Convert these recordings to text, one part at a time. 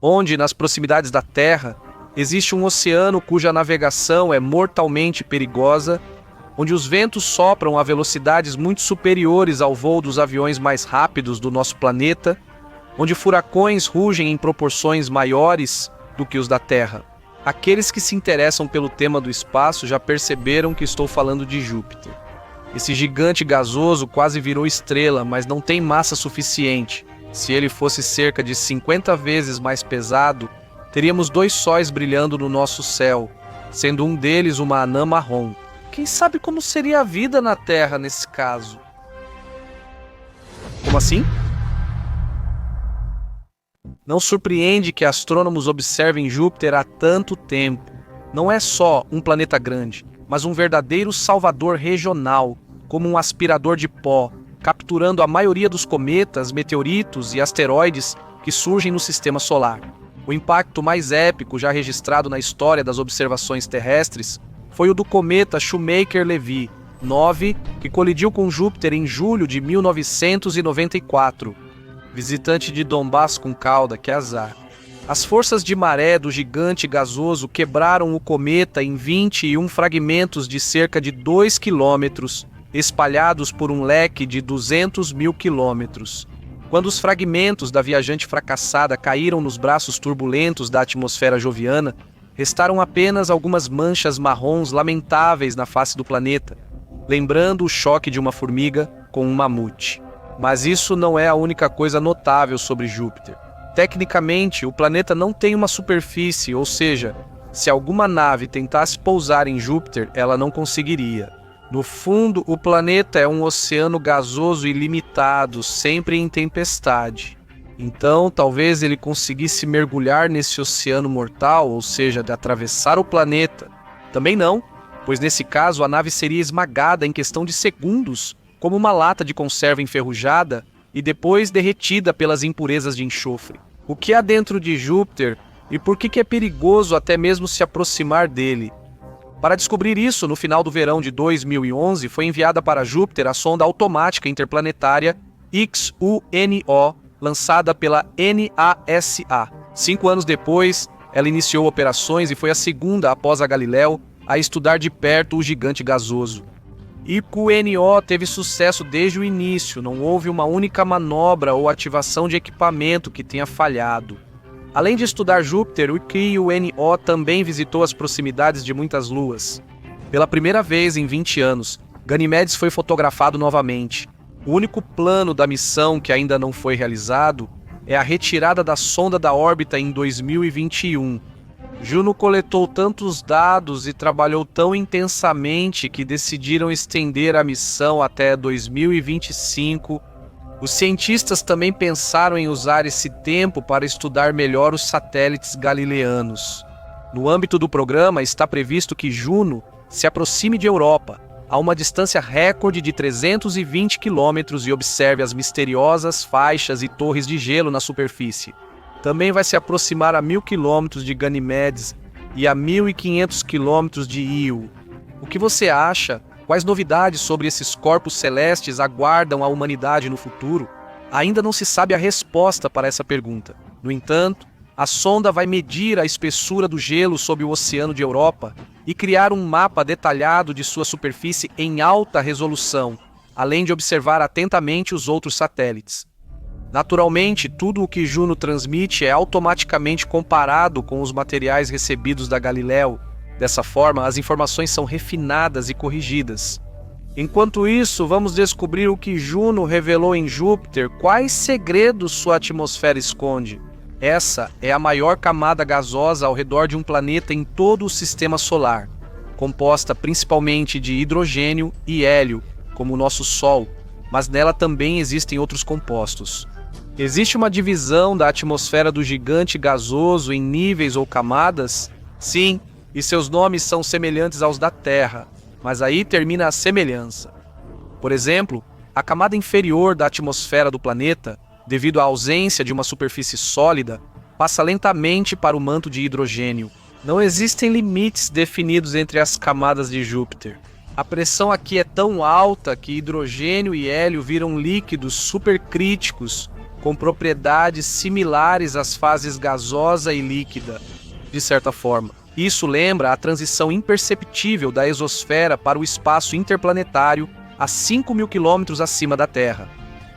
onde, nas proximidades da Terra, existe um oceano cuja navegação é mortalmente perigosa, onde os ventos sopram a velocidades muito superiores ao voo dos aviões mais rápidos do nosso planeta, onde furacões rugem em proporções maiores do que os da Terra. Aqueles que se interessam pelo tema do espaço já perceberam que estou falando de Júpiter. Esse gigante gasoso quase virou estrela, mas não tem massa suficiente. Se ele fosse cerca de 50 vezes mais pesado, teríamos 2 sóis brilhando no nosso céu, sendo um deles uma anã marrom. Quem sabe como seria a vida na Terra nesse caso? Como assim? Não surpreende que astrônomos observem Júpiter há tanto tempo. Não é só um planeta grande, mas um verdadeiro salvador regional, como um aspirador de pó, capturando a maioria dos cometas, meteoritos e asteroides que surgem no sistema solar. O impacto mais épico já registrado na história das observações terrestres foi o do cometa Shoemaker-Levy 9, que colidiu com Júpiter em julho de 1994. Visitante de Donbass com cauda, que azar. As forças de maré do gigante gasoso quebraram o cometa em 21 fragmentos de cerca de 2 quilômetros, espalhados por um leque de 200 mil quilômetros. Quando os fragmentos da viajante fracassada caíram nos braços turbulentos da atmosfera joviana, restaram apenas algumas manchas marrons lamentáveis na face do planeta, lembrando o choque de uma formiga com um mamute. Mas isso não é a única coisa notável sobre Júpiter. Tecnicamente, o planeta não tem uma superfície, ou seja, se alguma nave tentasse pousar em Júpiter, ela não conseguiria. No fundo, o planeta é um oceano gasoso ilimitado, sempre em tempestade. Então, talvez ele conseguisse mergulhar nesse oceano mortal, ou seja, de atravessar o planeta. Também não, pois nesse caso a nave seria esmagada em questão de segundos, como uma lata de conserva enferrujada e depois derretida pelas impurezas de enxofre. O que há dentro de Júpiter e por que é perigoso até mesmo se aproximar dele? Para descobrir isso, no final do verão de 2011, foi enviada para Júpiter a sonda automática interplanetária XUNO, lançada pela NASA. 5 anos depois, ela iniciou operações e foi a segunda, após a Galileu, a estudar de perto o gigante gasoso. XUNO teve sucesso desde o início, não houve uma única manobra ou ativação de equipamento que tenha falhado. Além de estudar Júpiter, o XUNO também visitou as proximidades de muitas luas. Pela primeira vez em 20 anos, Ganimedes foi fotografado novamente. O único plano da missão que ainda não foi realizado é a retirada da sonda da órbita em 2021. Juno coletou tantos dados e trabalhou tão intensamente que decidiram estender a missão até 2025. Os cientistas também pensaram em usar esse tempo para estudar melhor os satélites galileanos. No âmbito do programa, está previsto que Juno se aproxime de Europa, a uma distância recorde de 320 quilômetros, e observe as misteriosas faixas e torres de gelo na superfície. Também vai se aproximar a 1.000 quilômetros de Ganimedes e a 1.500 quilômetros de Io. O que você acha? Quais novidades sobre esses corpos celestes aguardam a humanidade no futuro? Ainda não se sabe a resposta para essa pergunta. No entanto, a sonda vai medir a espessura do gelo sob o oceano de Europa e criar um mapa detalhado de sua superfície em alta resolução, além de observar atentamente os outros satélites. Naturalmente, tudo o que Juno transmite é automaticamente comparado com os materiais recebidos da Galileu. Dessa forma, as informações são refinadas e corrigidas. Enquanto isso, vamos descobrir o que Juno revelou em Júpiter, quais segredos sua atmosfera esconde. Essa é a maior camada gasosa ao redor de um planeta em todo o sistema solar, composta principalmente de hidrogênio e hélio, como o nosso Sol, mas nela também existem outros compostos. Existe uma divisão da atmosfera do gigante gasoso em níveis ou camadas? Sim, e seus nomes são semelhantes aos da Terra, mas aí termina a semelhança. Por exemplo, a camada inferior da atmosfera do planeta, devido à ausência de uma superfície sólida, passa lentamente para o manto de hidrogênio. Não existem limites definidos entre as camadas de Júpiter. A pressão aqui é tão alta que hidrogênio e hélio viram líquidos supercríticos com propriedades similares às fases gasosa e líquida, de certa forma. Isso lembra a transição imperceptível da exosfera para o espaço interplanetário a 5.000 quilômetros acima da Terra.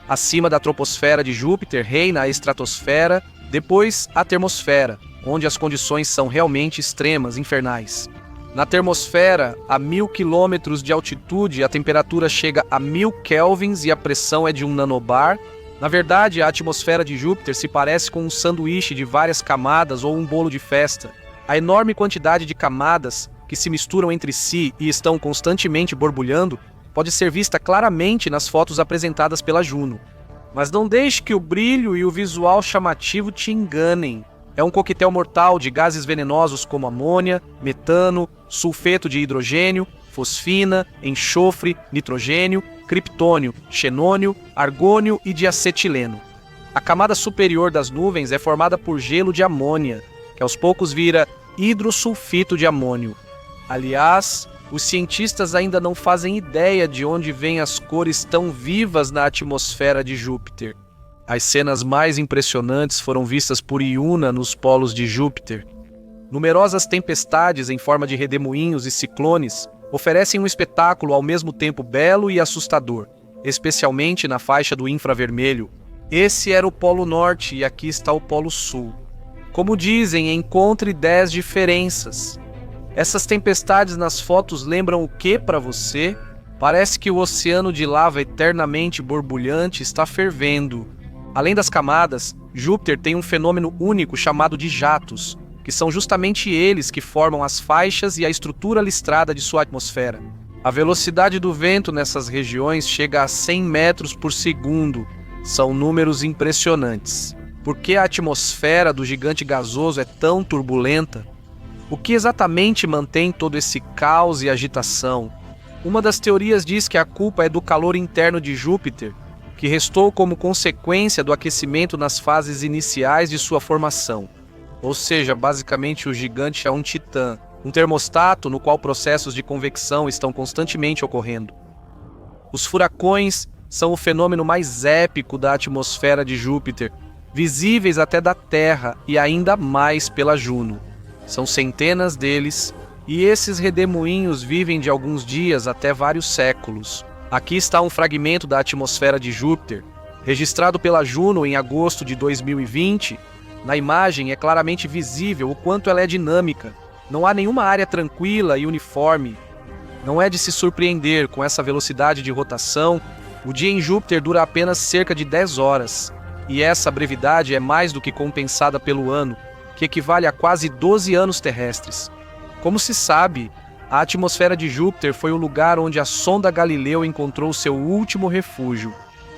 Acima da troposfera de Júpiter reina a estratosfera, depois a termosfera, onde as condições são realmente extremas, infernais. Na termosfera, a 1.000 quilômetros de altitude, a temperatura chega a 1.000 kelvins e a pressão é de 1 nanobar. Na verdade, a atmosfera de Júpiter se parece com um sanduíche de várias camadas ou um bolo de festa. A enorme quantidade de camadas que se misturam entre si e estão constantemente borbulhando pode ser vista claramente nas fotos apresentadas pela Juno. Mas não deixe que o brilho e o visual chamativo te enganem. É um coquetel mortal de gases venenosos como amônia, metano, sulfeto de hidrogênio, fosfina, enxofre, nitrogênio, criptônio, xenônio, argônio e diacetileno. A camada superior das nuvens é formada por gelo de amônia, que aos poucos vira hidrosulfito de amônio. Aliás, os cientistas ainda não fazem ideia de onde vêm as cores tão vivas na atmosfera de Júpiter. As cenas mais impressionantes foram vistas por Iuna nos polos de Júpiter. Numerosas tempestades em forma de redemoinhos e ciclones oferecem um espetáculo ao mesmo tempo belo e assustador, especialmente na faixa do infravermelho. Esse era o Polo Norte e aqui está o Polo Sul. Como dizem, encontre 10 diferenças. Essas tempestades nas fotos lembram o que para você? Parece que o oceano de lava eternamente borbulhante está fervendo. Além das camadas, Júpiter tem um fenômeno único chamado de jatos, que são justamente eles que formam as faixas e a estrutura listrada de sua atmosfera. A velocidade do vento nessas regiões chega a 100 metros por segundo. São números impressionantes. Por que a atmosfera do gigante gasoso é tão turbulenta? O que exatamente mantém todo esse caos e agitação? Uma das teorias diz que a culpa é do calor interno de Júpiter, que restou como consequência do aquecimento nas fases iniciais de sua formação. Ou seja, basicamente o gigante é um titã, um termostato no qual processos de convecção estão constantemente ocorrendo. Os furacões são o fenômeno mais épico da atmosfera de Júpiter, visíveis até da Terra e ainda mais pela Juno. São centenas deles, e esses redemoinhos vivem de alguns dias até vários séculos. Aqui está um fragmento da atmosfera de Júpiter, registrado pela Juno em agosto de 2020. Na imagem é claramente visível o quanto ela é dinâmica. Não há nenhuma área tranquila e uniforme. Não é de se surpreender com essa velocidade de rotação. O dia em Júpiter dura apenas cerca de 10 horas, e essa brevidade é mais do que compensada pelo ano, que equivale a quase 12 anos terrestres. Como se sabe, a atmosfera de Júpiter foi o lugar onde a sonda Galileu encontrou seu último refúgio.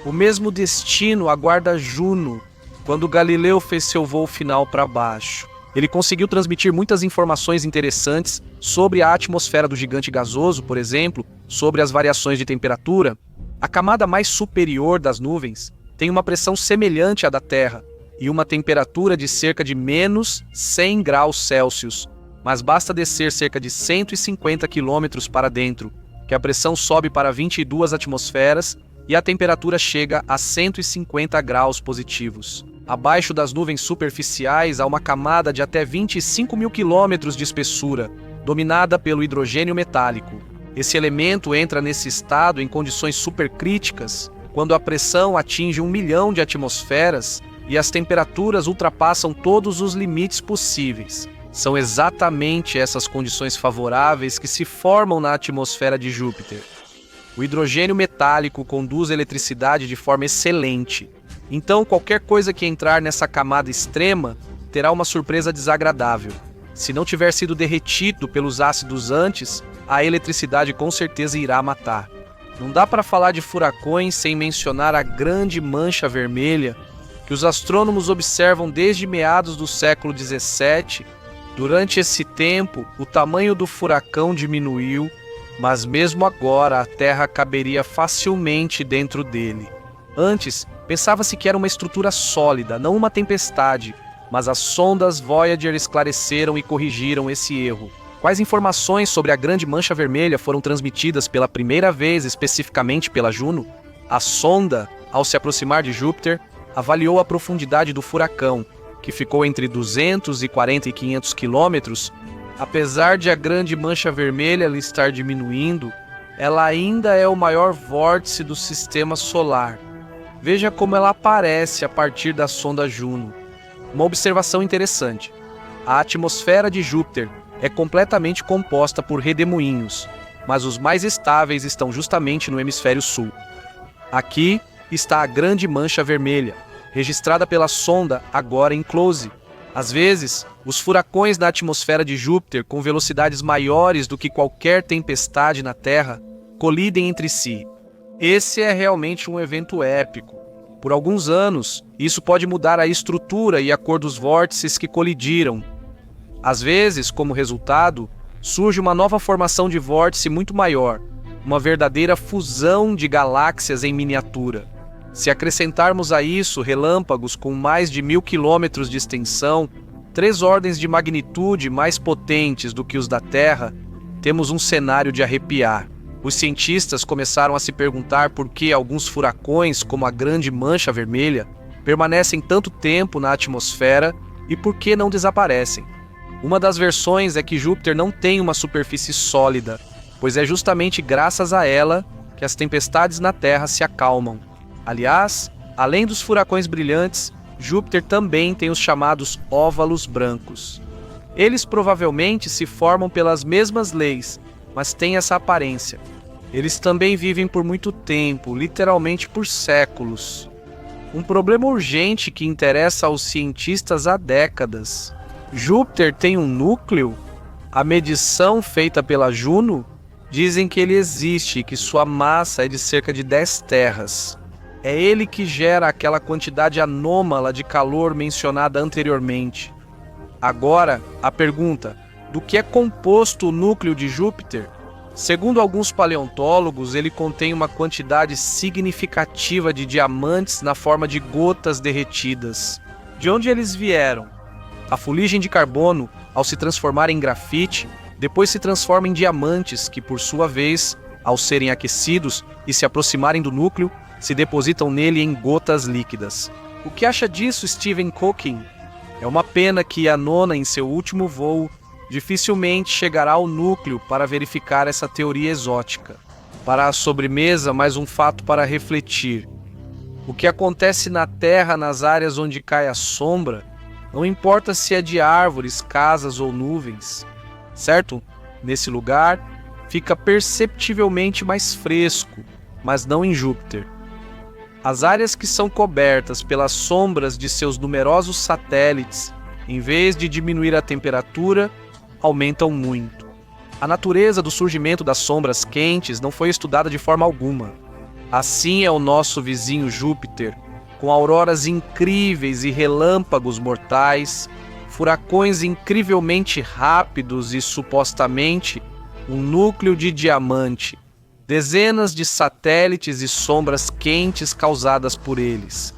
O mesmo destino aguarda Juno quando Galileu fez seu voo final para baixo. Ele conseguiu transmitir muitas informações interessantes sobre a atmosfera do gigante gasoso, por exemplo, sobre as variações de temperatura. A camada mais superior das nuvens tem uma pressão semelhante à da Terra e uma temperatura de cerca de menos 100 graus Celsius. Mas basta descer cerca de 150 quilômetros para dentro, que a pressão sobe para 22 atmosferas e a temperatura chega a 150 graus positivos. Abaixo das nuvens superficiais há uma camada de até 25.000 quilômetros de espessura, dominada pelo hidrogênio metálico. Esse elemento entra nesse estado em condições supercríticas, quando a pressão atinge 1 milhão de atmosferas e as temperaturas ultrapassam todos os limites possíveis. São exatamente essas condições favoráveis que se formam na atmosfera de Júpiter. O hidrogênio metálico conduz a eletricidade de forma excelente. Então, qualquer coisa que entrar nessa camada extrema terá uma surpresa desagradável. Se não tiver sido derretido pelos ácidos antes, a eletricidade com certeza irá matar. Não dá para falar de furacões sem mencionar a grande mancha vermelha que os astrônomos observam desde meados do século XVII. Durante esse tempo, o tamanho do furacão diminuiu, mas mesmo agora a Terra caberia facilmente dentro dele. Antes, pensava-se que era uma estrutura sólida, não uma tempestade, mas as sondas Voyager esclareceram e corrigiram esse erro. Quais informações sobre a grande mancha vermelha foram transmitidas pela primeira vez especificamente pela Juno? A sonda, ao se aproximar de Júpiter, avaliou a profundidade do furacão, que ficou entre 240 e 500 quilômetros. Apesar de a grande mancha vermelha estar diminuindo, ela ainda é o maior vórtice do sistema solar. Veja como ela aparece a partir da sonda Juno. Uma observação interessante: a atmosfera de Júpiter é completamente composta por redemoinhos, mas os mais estáveis estão justamente no hemisfério sul. Aqui está a grande mancha vermelha, registrada pela sonda agora em close. Às vezes, os furacões na atmosfera de Júpiter, com velocidades maiores do que qualquer tempestade na Terra, colidem entre si. Esse é realmente um evento épico. Por alguns anos, isso pode mudar a estrutura e a cor dos vórtices que colidiram. Às vezes, como resultado, surge uma nova formação de vórtice muito maior, uma verdadeira fusão de galáxias em miniatura. Se acrescentarmos a isso relâmpagos com mais de 1000 quilômetros de extensão, 3 ordens de magnitude mais potentes do que os da Terra, temos um cenário de arrepiar. Os cientistas começaram a se perguntar por que alguns furacões, como a Grande Mancha Vermelha, permanecem tanto tempo na atmosfera e por que não desaparecem. Uma das versões é que Júpiter não tem uma superfície sólida, pois é justamente graças a ela que as tempestades na Terra se acalmam. Aliás, além dos furacões brilhantes, Júpiter também tem os chamados óvalos brancos. Eles provavelmente se formam pelas mesmas leis, mas têm essa aparência. Eles também vivem por muito tempo, literalmente por séculos. Um problema urgente que interessa aos cientistas há décadas. Júpiter tem um núcleo? A medição feita pela Juno dizem que ele existe e que sua massa é de cerca de 10 terras. É ele que gera aquela quantidade anômala de calor mencionada anteriormente. Agora, a pergunta: do que é composto o núcleo de Júpiter? Segundo alguns paleontólogos, ele contém uma quantidade significativa de diamantes na forma de gotas derretidas. De onde eles vieram? A fuligem de carbono, ao se transformar em grafite, depois se transforma em diamantes que, por sua vez, ao serem aquecidos e se aproximarem do núcleo, se depositam nele em gotas líquidas. O que acha disso Stephen Hawking? É uma pena que a nona, em seu último voo, dificilmente chegará ao núcleo para verificar essa teoria exótica. Para a sobremesa, mais um fato para refletir. O que acontece na Terra nas áreas onde cai a sombra, não importa se é de árvores, casas ou nuvens, certo? Nesse lugar, fica perceptivelmente mais fresco, mas não em Júpiter. As áreas que são cobertas pelas sombras de seus numerosos satélites, em vez de diminuir a temperatura, aumentam muito. A natureza do surgimento das sombras quentes não foi estudada de forma alguma. Assim é o nosso vizinho Júpiter, com auroras incríveis e relâmpagos mortais, furacões incrivelmente rápidos e, supostamente, um núcleo de diamante, dezenas de satélites e sombras quentes causadas por eles.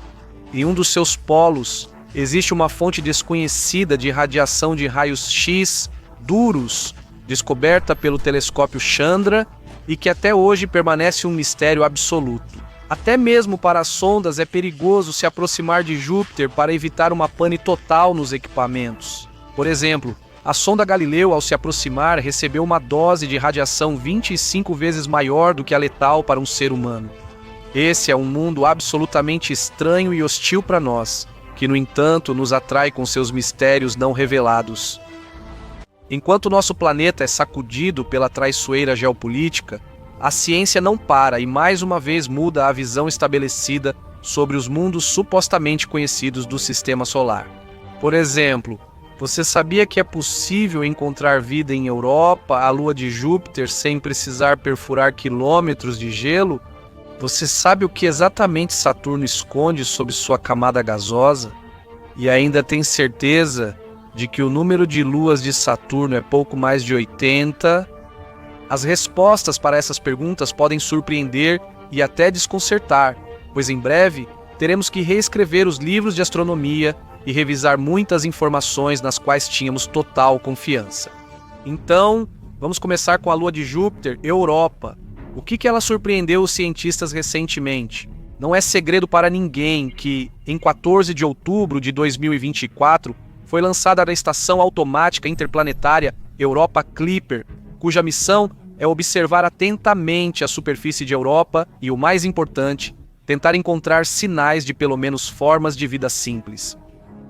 Em um dos seus polos, existe uma fonte desconhecida de radiação de raios X duros, descoberta pelo telescópio Chandra e que até hoje permanece um mistério absoluto. Até mesmo para as sondas é perigoso se aproximar de Júpiter para evitar uma pane total nos equipamentos. Por exemplo, a sonda Galileu, ao se aproximar, recebeu uma dose de radiação 25 vezes maior do que a letal para um ser humano. Esse é um mundo absolutamente estranho e hostil para nós, que, no entanto, nos atrai com seus mistérios não revelados. Enquanto nosso planeta é sacudido pela traiçoeira geopolítica, a ciência não para e mais uma vez muda a visão estabelecida sobre os mundos supostamente conhecidos do Sistema Solar. Por exemplo, você sabia que é possível encontrar vida em Europa, a lua de Júpiter, sem precisar perfurar quilômetros de gelo? Você sabe o que exatamente Saturno esconde sob sua camada gasosa? E ainda tem certeza de que o número de luas de Saturno é pouco mais de 80? As respostas para essas perguntas podem surpreender e até desconcertar, pois em breve teremos que reescrever os livros de astronomia e revisar muitas informações nas quais tínhamos total confiança. Então, vamos começar com a lua de Júpiter, Europa. O que ela surpreendeu os cientistas recentemente? Não é segredo para ninguém que, em 14 de outubro de 2024, foi lançada a Estação Automática Interplanetária Europa Clipper, cuja missão é observar atentamente a superfície de Europa e, o mais importante, tentar encontrar sinais de pelo menos formas de vida simples.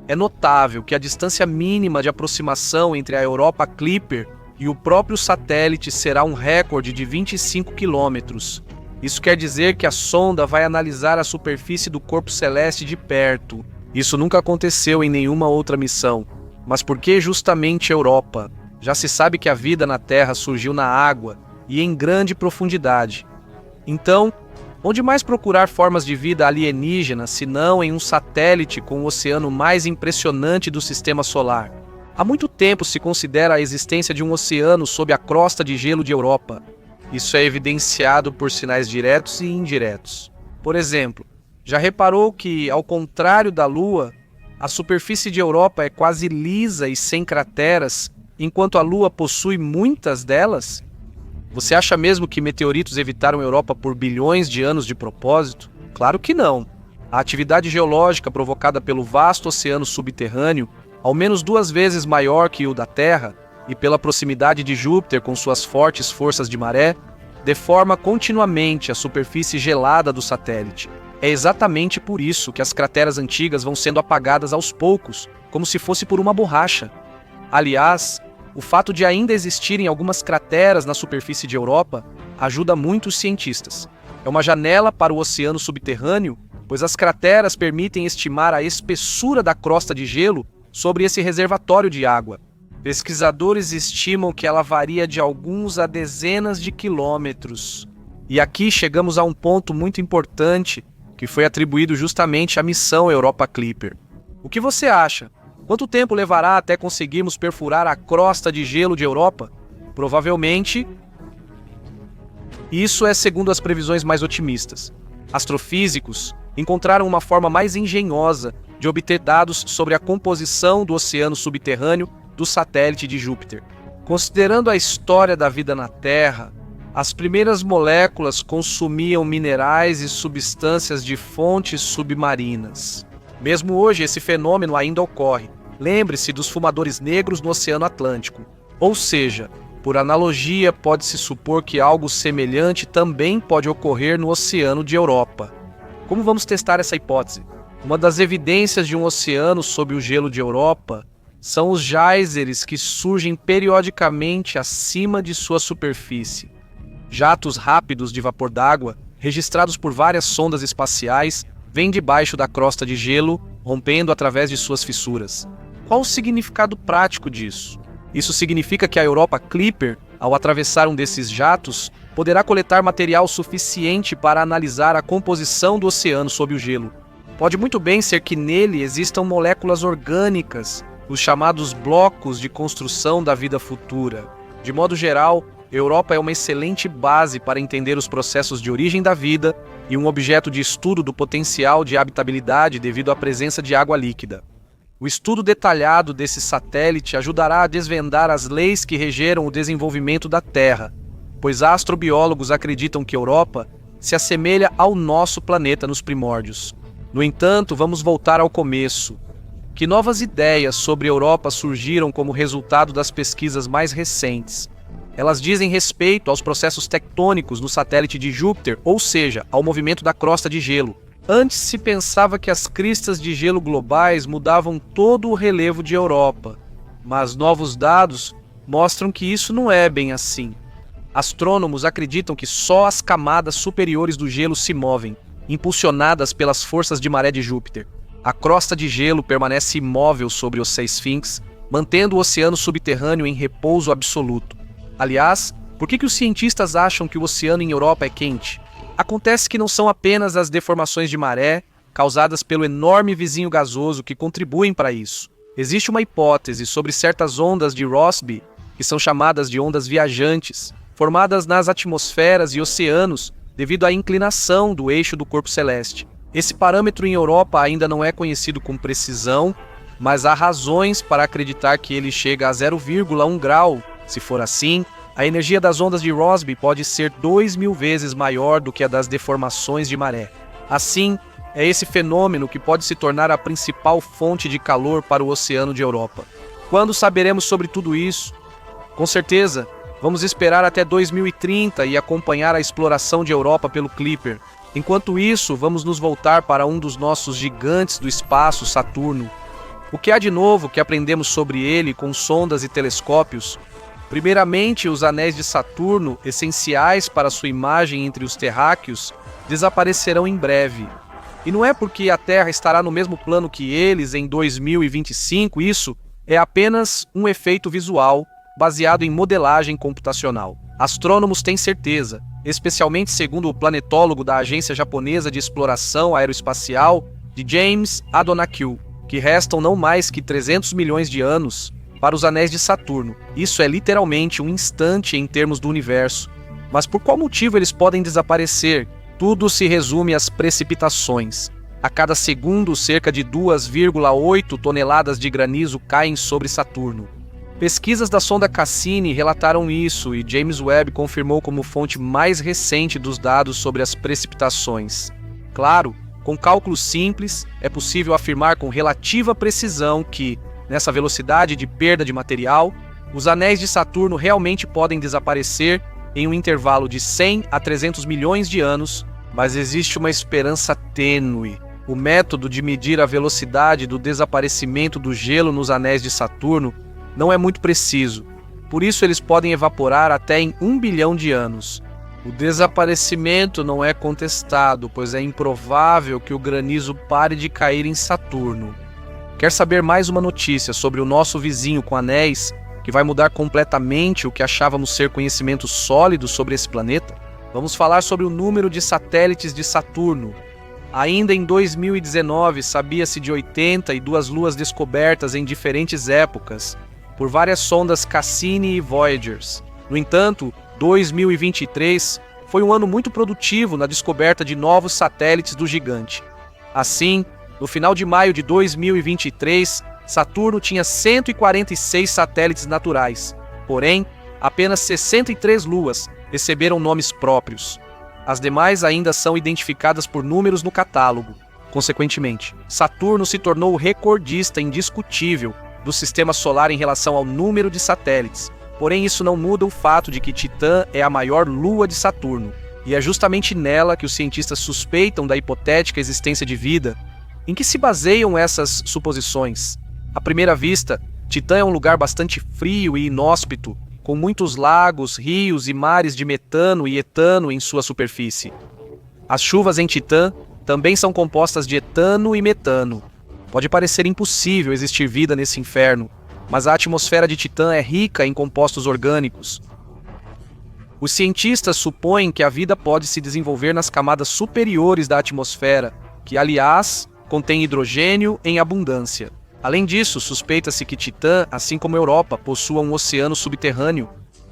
É notável que a distância mínima de aproximação entre a Europa Clipper e o próprio satélite será um recorde de 25 quilômetros. Isso quer dizer que a sonda vai analisar a superfície do corpo celeste de perto. Isso nunca aconteceu em nenhuma outra missão. Mas por que justamente Europa? Já se sabe que a vida na Terra surgiu na água e em grande profundidade. Então, onde mais procurar formas de vida alienígena se não em um satélite com o oceano mais impressionante do Sistema Solar? Há muito tempo se considera a existência de um oceano sob a crosta de gelo de Europa. Isso é evidenciado por sinais diretos e indiretos. Por exemplo, já reparou que, ao contrário da Lua, a superfície de Europa é quase lisa e sem crateras, enquanto a Lua possui muitas delas? Você acha mesmo que meteoritos evitaram a Europa por bilhões de anos de propósito? Claro que não. A atividade geológica provocada pelo vasto oceano subterrâneo, ao menos 2 vezes maior que o da Terra, e pela proximidade de Júpiter com suas fortes forças de maré, deforma continuamente a superfície gelada do satélite. É exatamente por isso que as crateras antigas vão sendo apagadas aos poucos, como se fosse por uma borracha. Aliás, o fato de ainda existirem algumas crateras na superfície de Europa ajuda muito os cientistas. É uma janela para o oceano subterrâneo, pois as crateras permitem estimar a espessura da crosta de gelo sobre esse reservatório de água. Pesquisadores estimam que ela varia de alguns a dezenas de quilômetros. E aqui chegamos a um ponto muito importante que foi atribuído justamente à missão Europa Clipper. O que você acha? Quanto tempo levará até conseguirmos perfurar a crosta de gelo de Europa? Provavelmente, isso é segundo as previsões mais otimistas. Astrofísicos encontraram uma forma mais engenhosa de obter dados sobre a composição do oceano subterrâneo do satélite de Júpiter. Considerando a história da vida na Terra, as primeiras moléculas consumiam minerais e substâncias de fontes submarinas. Mesmo hoje, esse fenômeno ainda ocorre. Lembre-se dos fumadores negros no Oceano Atlântico. Ou seja, por analogia, pode-se supor que algo semelhante também pode ocorrer no Oceano de Europa. Como vamos testar essa hipótese? Uma das evidências de um oceano sob o gelo de Europa são os geysers que surgem periodicamente acima de sua superfície. Jatos rápidos de vapor d'água, registrados por várias sondas espaciais, vêm debaixo da crosta de gelo, rompendo através de suas fissuras. Qual o significado prático disso? Isso significa que a Europa Clipper, ao atravessar um desses jatos, poderá coletar material suficiente para analisar a composição do oceano sob o gelo. Pode muito bem ser que nele existam moléculas orgânicas, os chamados blocos de construção da vida futura. De modo geral, Europa é uma excelente base para entender os processos de origem da vida e um objeto de estudo do potencial de habitabilidade devido à presença de água líquida. O estudo detalhado desse satélite ajudará a desvendar as leis que regeram o desenvolvimento da Terra, pois astrobiólogos acreditam que Europa se assemelha ao nosso planeta nos primórdios. No entanto, vamos voltar ao começo. Que novas ideias sobre Europa surgiram como resultado das pesquisas mais recentes? Elas dizem respeito aos processos tectônicos no satélite de Júpiter, ou seja, ao movimento da crosta de gelo. Antes se pensava que as cristas de gelo globais mudavam todo o relevo de Europa, mas novos dados mostram que isso não é bem assim. Astrônomos acreditam que só as camadas superiores do gelo se movem, impulsionadas pelas forças de maré de Júpiter. A crosta de gelo permanece imóvel sobre os 6 Sphinx, mantendo o oceano subterrâneo em repouso absoluto. Aliás, por que os cientistas acham que o oceano em Europa é quente? Acontece que não são apenas as deformações de maré causadas pelo enorme vizinho gasoso que contribuem para isso. Existe uma hipótese sobre certas ondas de Rossby, que são chamadas de ondas viajantes, formadas nas atmosferas e oceanos devido à inclinação do eixo do corpo celeste. Esse parâmetro em Europa ainda não é conhecido com precisão, mas há razões para acreditar que ele chega a 0,1 grau. Se for assim, a energia das ondas de Rossby pode ser 2.000 vezes maior do que a das deformações de maré. Assim, é esse fenômeno que pode se tornar a principal fonte de calor para o Oceano de Europa. Quando saberemos sobre tudo isso? Com certeza, vamos esperar até 2030 e acompanhar a exploração de Europa pelo Clipper. Enquanto isso, vamos nos voltar para um dos nossos gigantes do espaço, Saturno. O que há de novo que aprendemos sobre ele com sondas e telescópios? Primeiramente, os anéis de Saturno, essenciais para sua imagem entre os terráqueos, desaparecerão em breve. E não é porque a Terra estará no mesmo plano que eles em 2025, isso é apenas um efeito visual baseado em modelagem computacional. Astrônomos têm certeza, especialmente segundo o planetólogo da Agência Japonesa de Exploração Aeroespacial, de James Adonakil, que restam não mais que 300 milhões de anos para os anéis de Saturno. Isso é literalmente um instante em termos do universo. Mas por qual motivo eles podem desaparecer? Tudo se resume às precipitações. A cada segundo, cerca de 2,8 toneladas de granizo caem sobre Saturno. Pesquisas da sonda Cassini relataram isso e James Webb confirmou como fonte mais recente dos dados sobre as precipitações. Claro, com cálculos simples, é possível afirmar com relativa precisão que, nessa velocidade de perda de material, os anéis de Saturno realmente podem desaparecer em um intervalo de 100 a 300 milhões de anos, mas existe uma esperança tênue. O método de medir a velocidade do desaparecimento do gelo nos anéis de Saturno não é muito preciso, por isso eles podem evaporar até em 1 bilhão de anos. O desaparecimento não é contestado, pois é improvável que o granizo pare de cair em Saturno. Quer saber mais uma notícia sobre o nosso vizinho com anéis, que vai mudar completamente o que achávamos ser conhecimento sólido sobre esse planeta? Vamos falar sobre o número de satélites de Saturno. Ainda em 2019, sabia-se de 82 luas descobertas em diferentes épocas, por várias sondas Cassini e Voyagers. No entanto, 2023 foi um ano muito produtivo na descoberta de novos satélites do gigante. Assim, no final de maio de 2023, Saturno tinha 146 satélites naturais, porém, apenas 63 luas receberam nomes próprios. As demais ainda são identificadas por números no catálogo. Consequentemente, Saturno se tornou o recordista indiscutível do Sistema Solar em relação ao número de satélites. Porém, isso não muda o fato de que Titã é a maior lua de Saturno, e é justamente nela que os cientistas suspeitam da hipotética existência de vida. Em que se baseiam essas suposições? À primeira vista, Titã é um lugar bastante frio e inóspito, com muitos lagos, rios e mares de metano e etano em sua superfície. As chuvas em Titã também são compostas de etano e metano. Pode parecer impossível existir vida nesse inferno, mas a atmosfera de Titã é rica em compostos orgânicos. Os cientistas supõem que a vida pode se desenvolver nas camadas superiores da atmosfera, que, aliás, contém hidrogênio em abundância. Além disso, suspeita-se que Titã, assim como a Europa, possua um oceano subterrâneo.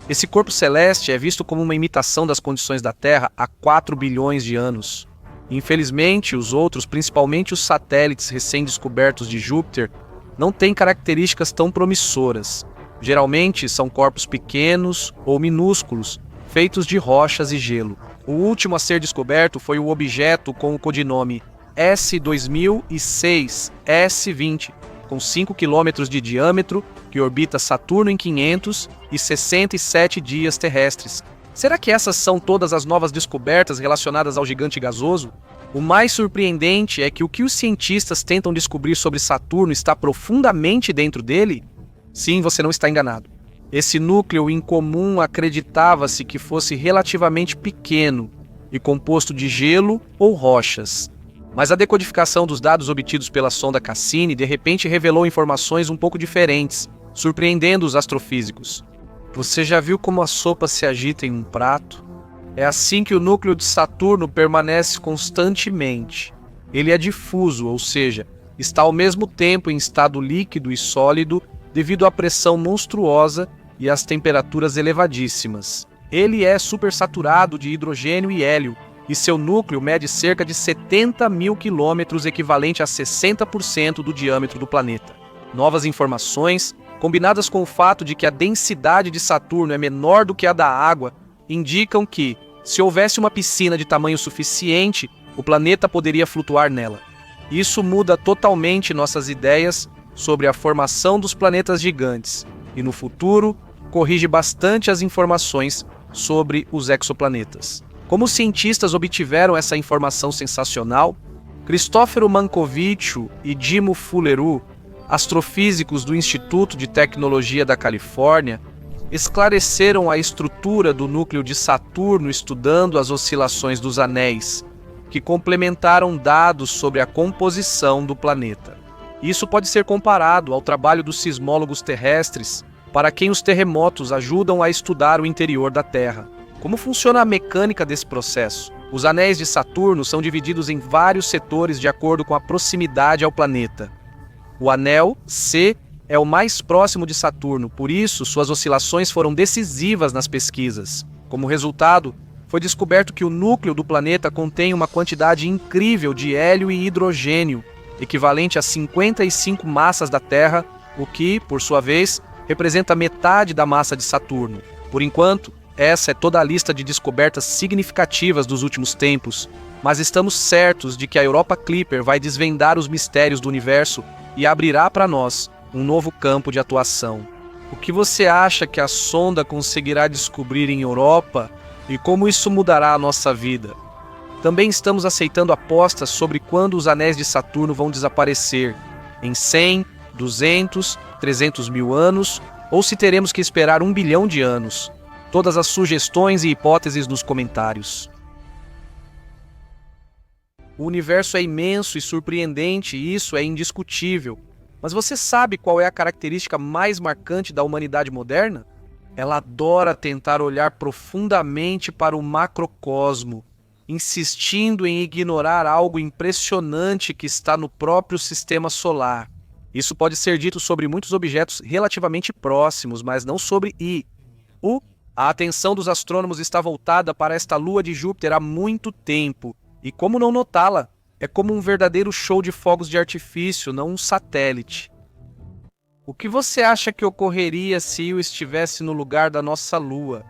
Esse corpo celeste é visto como uma imitação das condições da Terra há 4 bilhões de anos. Infelizmente, os outros, principalmente os satélites recém-descobertos de Júpiter, não têm características tão promissoras. Geralmente, são corpos pequenos ou minúsculos, feitos de rochas e gelo. O último a ser descoberto foi o objeto com o codinome S2006 S20, com 5 km de diâmetro, que orbita Saturno em 567 dias terrestres. Será que essas são todas as novas descobertas relacionadas ao gigante gasoso? O mais surpreendente é que o que os cientistas tentam descobrir sobre Saturno está profundamente dentro dele? Sim, você não está enganado. Esse núcleo incomum acreditava-se que fosse relativamente pequeno e composto de gelo ou rochas. Mas a decodificação dos dados obtidos pela sonda Cassini de repente revelou informações um pouco diferentes, surpreendendo os astrofísicos. Você já viu como a sopa se agita em um prato? É assim que o núcleo de Saturno permanece constantemente. Ele é difuso, ou seja, está ao mesmo tempo em estado líquido e sólido devido à pressão monstruosa e às temperaturas elevadíssimas. Ele é supersaturado de hidrogênio e hélio, e seu núcleo mede cerca de 70 mil quilômetros, equivalente a 60% do diâmetro do planeta. Novas informações, combinadas com o fato de que a densidade de Saturno é menor do que a da água, indicam que, se houvesse uma piscina de tamanho suficiente, o planeta poderia flutuar nela. Isso muda totalmente nossas ideias sobre a formação dos planetas gigantes e, no futuro, corrige bastante as informações sobre os exoplanetas. Como os cientistas obtiveram essa informação sensacional? Cristófero Mankovitch e Dimo Fullerud, astrofísicos do Instituto de Tecnologia da Califórnia, esclareceram a estrutura do núcleo de Saturno estudando as oscilações dos anéis, que complementaram dados sobre a composição do planeta. Isso pode ser comparado ao trabalho dos sismólogos terrestres, para quem os terremotos ajudam a estudar o interior da Terra. Como funciona a mecânica desse processo? Os anéis de Saturno são divididos em vários setores de acordo com a proximidade ao planeta. O anel C é o mais próximo de Saturno, por isso suas oscilações foram decisivas nas pesquisas. Como resultado, foi descoberto que o núcleo do planeta contém uma quantidade incrível de hélio e hidrogênio, equivalente a 55 massas da Terra, o que, por sua vez, representa metade da massa de Saturno. Por enquanto, essa é toda a lista de descobertas significativas dos últimos tempos, mas estamos certos de que a Europa Clipper vai desvendar os mistérios do universo e abrirá para nós um novo campo de atuação. O que você acha que a sonda conseguirá descobrir em Europa e como isso mudará a nossa vida? Também estamos aceitando apostas sobre quando os anéis de Saturno vão desaparecer, em 100, 200, 300 mil anos, ou se teremos que esperar 1 bilhão de anos. Todas as sugestões e hipóteses nos comentários. O universo é imenso e surpreendente, e isso é indiscutível. Mas você sabe qual é a característica mais marcante da humanidade moderna? Ela adora tentar olhar profundamente para o macrocosmo, insistindo em ignorar algo impressionante que está no próprio sistema solar. Isso pode ser dito sobre muitos objetos relativamente próximos, mas não sobre A atenção dos astrônomos está voltada para esta lua de Júpiter há muito tempo, e como não notá-la? É como um verdadeiro show de fogos de artifício, não um satélite. O que você acha que ocorreria se Io estivesse no lugar da nossa lua?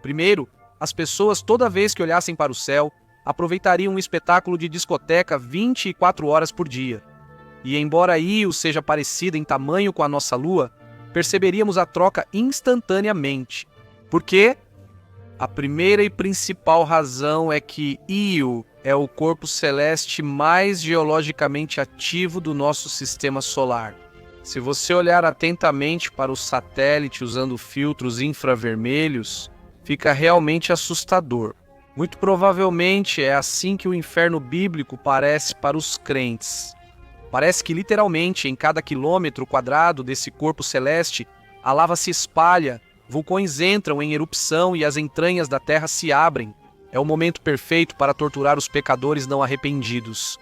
Primeiro, as pessoas, toda vez que olhassem para o céu, aproveitariam um espetáculo de discoteca 24 horas por dia. E embora Io seja parecida em tamanho com a nossa lua, perceberíamos a troca instantaneamente. Por quê? A primeira e principal razão é que Io é o corpo celeste mais geologicamente ativo do nosso sistema solar. Se você olhar atentamente para o satélite usando filtros infravermelhos, fica realmente assustador. Muito provavelmente é assim que o inferno bíblico parece para os crentes. Parece que literalmente em cada quilômetro quadrado desse corpo celeste, a lava se espalha, vulcões entram em erupção e as entranhas da terra se abrem. É o momento perfeito para torturar os pecadores não arrependidos.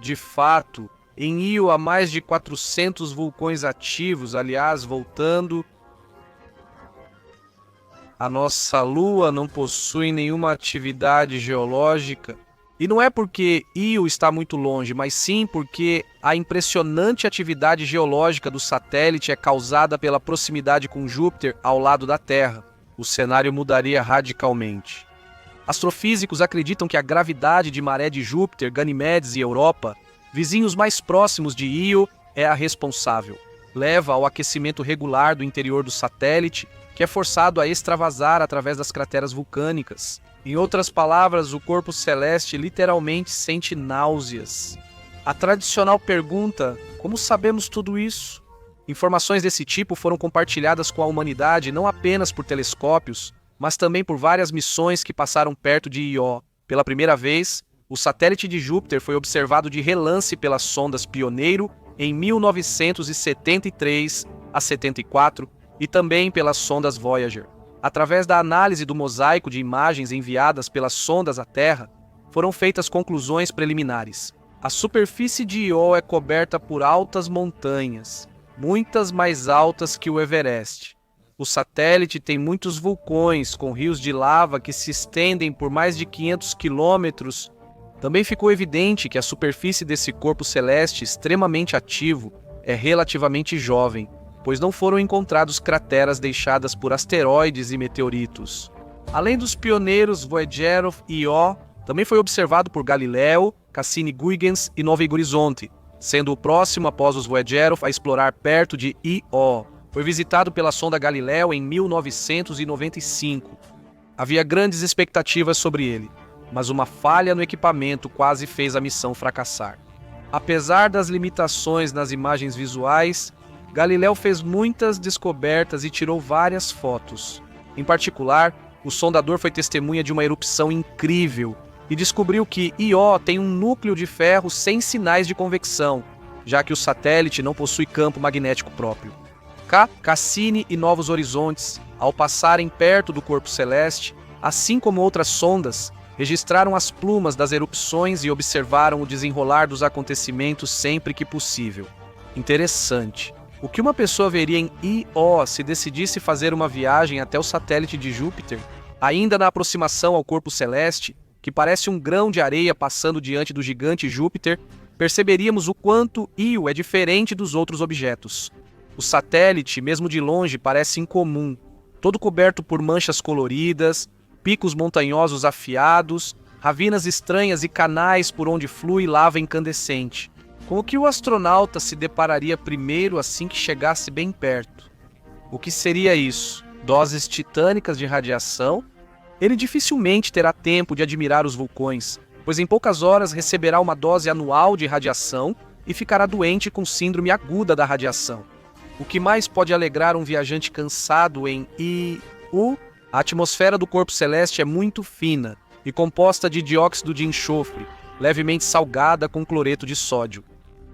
De fato, em Io há mais de 400 vulcões ativos, aliás, voltando. A nossa Lua não possui nenhuma atividade geológica. E não é porque Io está muito longe, mas sim porque a impressionante atividade geológica do satélite é causada pela proximidade com Júpiter ao lado da Terra. O cenário mudaria radicalmente. Astrofísicos acreditam que a gravidade de maré de Júpiter, Ganimedes e Europa, vizinhos mais próximos de Io, é a responsável. Leva ao aquecimento regular do interior do satélite, que é forçado a extravasar através das crateras vulcânicas. Em outras palavras, o corpo celeste literalmente sente náuseas. A tradicional pergunta: como sabemos tudo isso? Informações desse tipo foram compartilhadas com a humanidade não apenas por telescópios, mas também por várias missões que passaram perto de Io. Pela primeira vez, o satélite de Júpiter foi observado de relance pelas sondas Pioneiro em 1973 a 74 e também pelas sondas Voyager. Através da análise do mosaico de imagens enviadas pelas sondas à Terra, foram feitas conclusões preliminares. A superfície de Io é coberta por altas montanhas, muitas mais altas que o Everest. O satélite tem muitos vulcões com rios de lava que se estendem por mais de 500 quilômetros. Também ficou evidente que a superfície desse corpo celeste extremamente ativo é relativamente jovem, pois não foram encontrados crateras deixadas por asteroides e meteoritos. Além dos pioneiros Voyager e Io, Também foi observado por Galileu, Cassini-Huygens e Novo Horizonte, sendo o próximo após os Voyager a explorar perto de Io. Foi visitado pela sonda Galileu em 1995. Havia grandes expectativas sobre ele, mas uma falha no equipamento quase fez a missão fracassar. Apesar das limitações nas imagens visuais, Galileu fez muitas descobertas e tirou várias fotos. Em particular, o sondador foi testemunha de uma erupção incrível e descobriu que Io tem um núcleo de ferro sem sinais de convecção, já que o satélite não possui campo magnético próprio. Cassini e Novos Horizontes, ao passarem perto do corpo celeste, assim como outras sondas, registraram as plumas das erupções e observaram o desenrolar dos acontecimentos sempre que possível. Interessante. O que uma pessoa veria em Io se decidisse fazer uma viagem até o satélite de Júpiter, ainda na aproximação ao corpo celeste, que parece um grão de areia passando diante do gigante Júpiter, perceberíamos o quanto Io é diferente dos outros objetos. O satélite, mesmo de longe, parece incomum, todo coberto por manchas coloridas, picos montanhosos afiados, ravinas estranhas e canais por onde flui lava incandescente. Com o que o astronauta se depararia primeiro assim que chegasse bem perto? O que seria isso? Doses titânicas de radiação? Ele dificilmente terá tempo de admirar os vulcões, pois em poucas horas receberá uma dose anual de radiação e ficará doente com síndrome aguda da radiação. O que mais pode alegrar um viajante cansado em Io? A atmosfera do corpo celeste é muito fina e composta de dióxido de enxofre, levemente salgada com cloreto de sódio.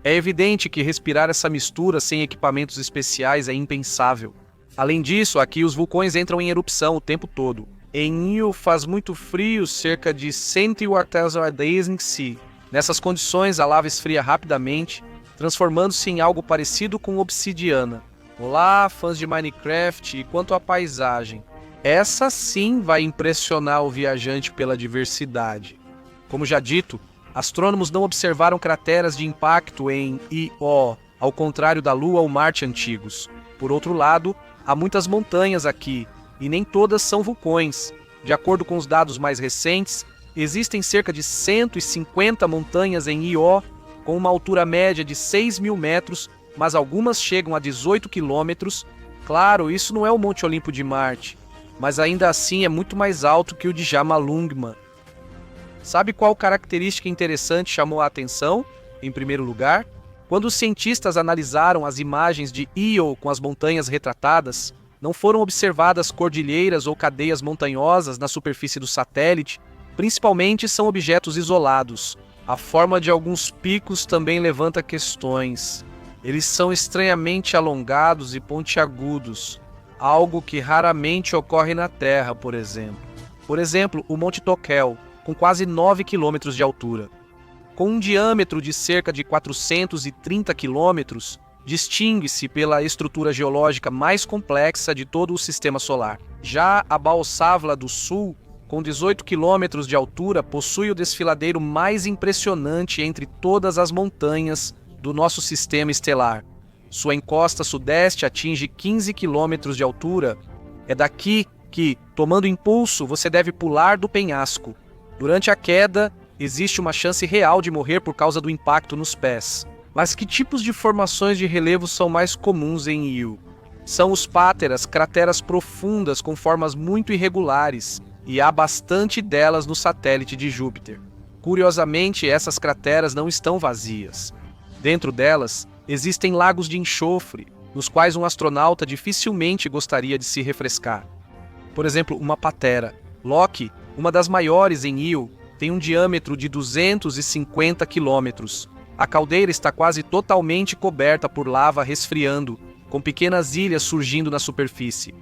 É evidente que respirar essa mistura sem equipamentos especiais é impensável. Além disso, aqui os vulcões entram em erupção o tempo todo. Em Io faz muito frio, cerca de 180 graus em si. Nessas condições, a lava esfria rapidamente, transformando-se em algo parecido com obsidiana. Olá, fãs de Minecraft, e quanto à paisagem? Essa sim vai impressionar o viajante pela diversidade. Como já dito, astrônomos não observaram crateras de impacto em Io, ao contrário da Lua ou Marte antigos. Por outro lado, há muitas montanhas aqui, e nem todas são vulcões. De acordo com os dados mais recentes, existem cerca de 150 montanhas em Io, com uma altura média de 6.000 metros, mas algumas chegam a 18 quilômetros. Claro, isso não é o Monte Olimpo de Marte, mas ainda assim é muito mais alto que o de Jamalungma. Sabe qual característica interessante chamou a atenção? Em primeiro lugar, quando os cientistas analisaram as imagens de Io com as montanhas retratadas, não foram observadas cordilheiras ou cadeias montanhosas na superfície do satélite, principalmente são objetos isolados. A forma de alguns picos também levanta questões. Eles são estranhamente alongados e pontiagudos, algo que raramente ocorre na Terra, por exemplo. Por exemplo, o Monte Toquel, com quase 9 km de altura. Com um diâmetro de cerca de 430 km, distingue-se pela estrutura geológica mais complexa de todo o Sistema Solar. Já a Balsavla do Sul, com 18 km de altura, possui o desfiladeiro mais impressionante entre todas as montanhas do nosso sistema estelar. Sua encosta sudeste atinge 15 km de altura. É daqui que, tomando impulso, você deve pular do penhasco. Durante a queda, existe uma chance real de morrer por causa do impacto nos pés. Mas que tipos de formações de relevo são mais comuns em Io? São os páteras, crateras profundas com formas muito irregulares, e há bastante delas no satélite de Júpiter. Curiosamente, essas crateras não estão vazias. Dentro delas, existem lagos de enxofre, nos quais um astronauta dificilmente gostaria de se refrescar. Por exemplo, uma patera. Loki, uma das maiores em Io, tem um diâmetro de 250 quilômetros. A caldeira está quase totalmente coberta por lava resfriando, com pequenas ilhas surgindo na superfície.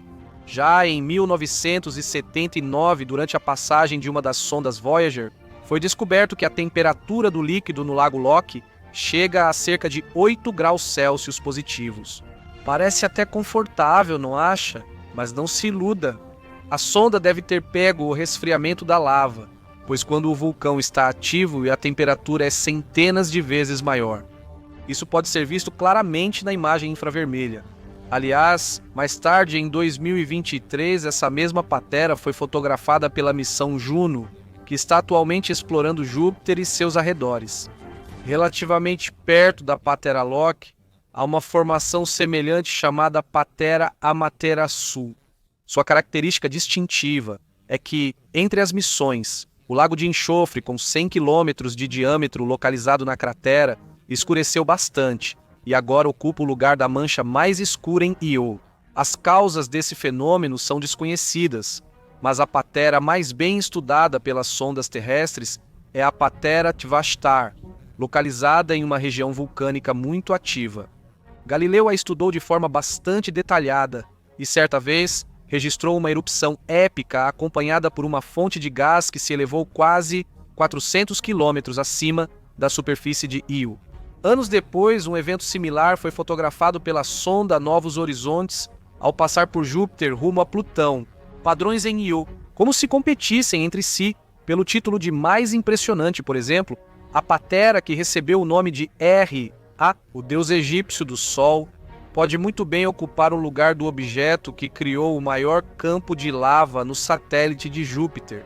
Já em 1979, durante a passagem de uma das sondas Voyager, foi descoberto que a temperatura do líquido no lago Loki chega a cerca de 8 graus Celsius positivos. Parece até confortável, não acha? Mas não se iluda. A sonda deve ter pego o resfriamento da lava, pois quando o vulcão está ativo e a temperatura é centenas de vezes maior. Isso pode ser visto claramente na imagem infravermelha. Aliás, mais tarde, em 2023, essa mesma patera foi fotografada pela missão Juno, que está atualmente explorando Júpiter e seus arredores. Relativamente perto da Patera Loci, há uma formação semelhante chamada Patera Amaterasu. Sua característica distintiva é que, entre as missões, o Lago de Enxofre, com 100 km de diâmetro localizado na cratera, escureceu bastante e agora ocupa o lugar da mancha mais escura em Io. As causas desse fenômeno são desconhecidas, mas a patera mais bem estudada pelas sondas terrestres é a Patera Tvastar, localizada em uma região vulcânica muito ativa. Galileu a estudou de forma bastante detalhada e, certa vez, registrou uma erupção épica acompanhada por uma fonte de gás que se elevou quase 400 quilômetros acima da superfície de Io. Anos depois, um evento similar foi fotografado pela sonda Novos Horizontes ao passar por Júpiter rumo a Plutão. Padrões em Io, como se competissem entre si pelo título de mais impressionante, por exemplo, a Patera, que recebeu o nome de Ra, o deus egípcio do Sol, pode muito bem ocupar o lugar do objeto que criou o maior campo de lava no satélite de Júpiter.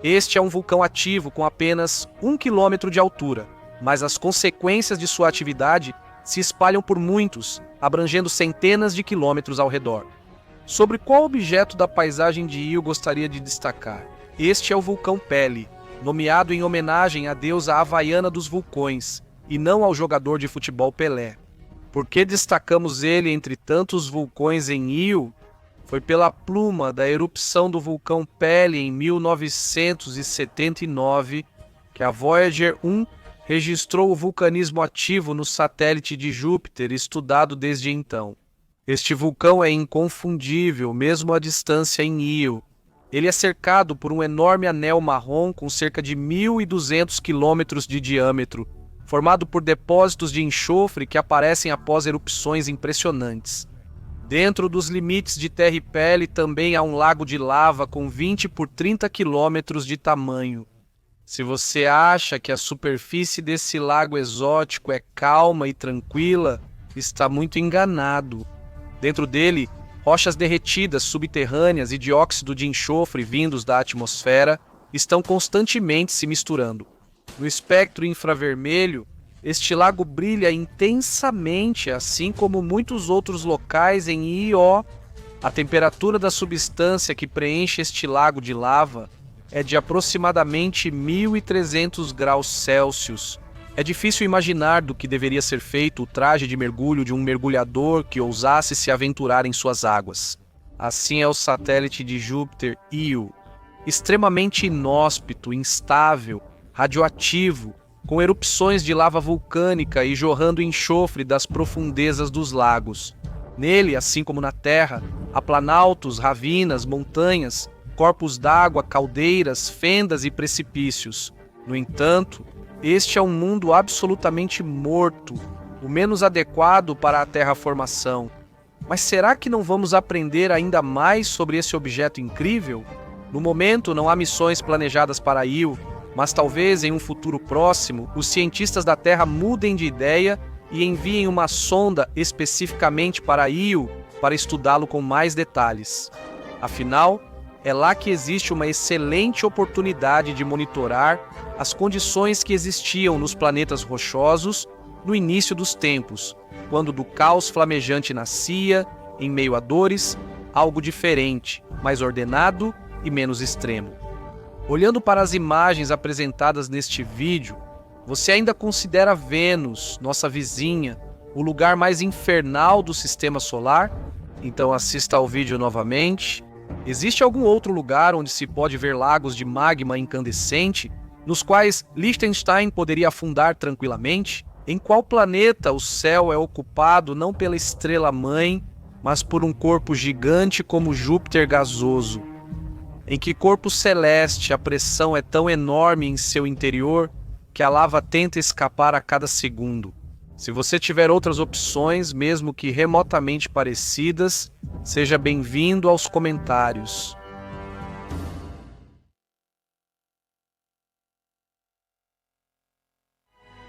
Este é um vulcão ativo com apenas 1 quilômetro de altura, mas as consequências de sua atividade se espalham por muitos, abrangendo centenas de quilômetros ao redor. Sobre qual objeto da paisagem de Io gostaria de destacar? Este é o vulcão Pele, nomeado em homenagem à deusa havaiana dos vulcões, e não ao jogador de futebol Pelé. Por que destacamos ele entre tantos vulcões em Io? Foi pela pluma da erupção do vulcão Pele em 1979 que a Voyager 1 registrou o vulcanismo ativo no satélite de Júpiter, estudado desde então. Este vulcão é inconfundível, mesmo à distância em Io. Ele é cercado por um enorme anel marrom com cerca de 1.200 quilômetros de diâmetro, formado por depósitos de enxofre que aparecem após erupções impressionantes. Dentro dos limites de terra e pele também há um lago de lava com 20 por 30 quilômetros de tamanho. Se você acha que a superfície desse lago exótico é calma e tranquila, está muito enganado. Dentro dele, rochas derretidas subterrâneas e dióxido de enxofre vindos da atmosfera estão constantemente se misturando. No espectro infravermelho, este lago brilha intensamente, assim como muitos outros locais em Io. A temperatura da substância que preenche este lago de lava é de aproximadamente 1.300 graus Celsius. É difícil imaginar do que deveria ser feito o traje de mergulho de um mergulhador que ousasse se aventurar em suas águas. Assim é o satélite de Júpiter, Io, extremamente inóspito, instável, radioativo, com erupções de lava vulcânica e jorrando enxofre das profundezas dos lagos. Nele, assim como na Terra, há planaltos, ravinas, montanhas, corpos d'água, caldeiras, fendas e precipícios. No entanto, este é um mundo absolutamente morto, o menos adequado para a terraformação. Mas será que não vamos aprender ainda mais sobre esse objeto incrível? No momento, não há missões planejadas para Io, mas talvez em um futuro próximo, os cientistas da Terra mudem de ideia e enviem uma sonda especificamente para Io para estudá-lo com mais detalhes. Afinal, é lá que existe uma excelente oportunidade de monitorar as condições que existiam nos planetas rochosos no início dos tempos, quando do caos flamejante nascia, em meio a dores, algo diferente, mais ordenado e menos extremo. Olhando para as imagens apresentadas neste vídeo, você ainda considera Vênus, nossa vizinha, o lugar mais infernal do sistema solar? Então assista ao vídeo novamente. Existe algum outro lugar onde se pode ver lagos de magma incandescente, nos quais Liechtenstein poderia afundar tranquilamente? Em qual planeta o céu é ocupado não pela estrela-mãe, mas por um corpo gigante como Júpiter gasoso? Em que corpo celeste a pressão é tão enorme em seu interior que a lava tenta escapar a cada segundo? Se você tiver outras opções, mesmo que remotamente parecidas, seja bem-vindo aos comentários.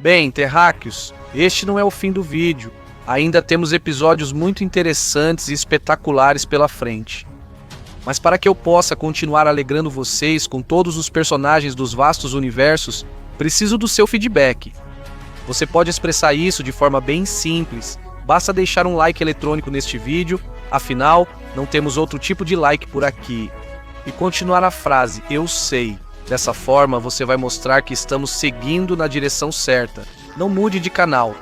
Bem, terráqueos, este não é o fim do vídeo. Ainda temos episódios muito interessantes e espetaculares pela frente. Mas para que eu possa continuar alegrando vocês com todos os personagens dos vastos universos, preciso do seu feedback. Você pode expressar isso de forma bem simples, basta deixar um like eletrônico neste vídeo, afinal, não temos outro tipo de like por aqui. E continuar a frase, eu sei. Dessa forma, você vai mostrar que estamos seguindo na direção certa. Não mude de canal,